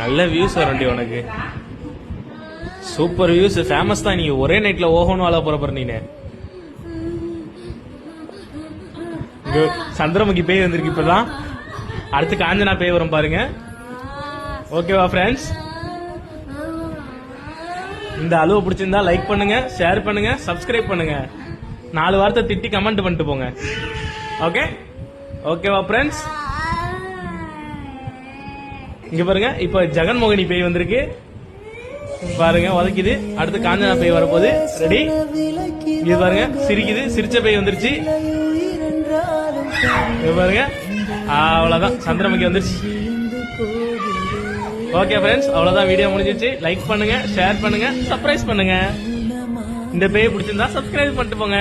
நல்ல வியூஸ் வரண்டி உனக்கு. Super views, famous தான். நீ ஒரே நைட்ல ஓஹோன்னு வாழ போற நீனு. சந்திரமுகி பேய் வந்திருக்கு இப்பதான். அடுத்து காஞ்சனா பேய் வரும் பாருங்க. ஓகேவா ஃப்ரெண்ட்ஸ்? இந்த அளவு பிடிச்சிருந்தா லைக் பண்ணுங்க, ஷேர் பண்ணுங்க, சப்ஸ்கிரைப் பண்ணுங்க. 4 வார்த்தை திட்டி கமெண்ட் பண்ணிட்டு போங்க. ஓகே ஓகேவா ஃப்ரெண்ட்ஸ்? இங்க பாருங்க, இப்ப ஜெகன்மோகினி பேய் வந்திருக்கு பாருங்க, உதைக்குது. அடுத்து காஞ்சனா பேய் வரப்போகுது. ரெடி? இது பாருங்க, சிரிக்குது. சிரிச்ச பேய் வந்துருச்சு. இது பாருங்க, அவ்வளவுதான், சந்திரமுகி வந்துருச்சு. ஓகே ஃப்ரெண்ட்ஸ், அவ்வளவுதான், வீடியோ முடிஞ்சிருச்சு. லைக் பண்ணுங்க, ஷேர் பண்ணுங்க, சர்ப்ரைஸ் பண்ணுங்க. இந்த பேய் பிடிச்சிருந்தா சப்ஸ்கிரைப் பண்ணிட்டு போங்க.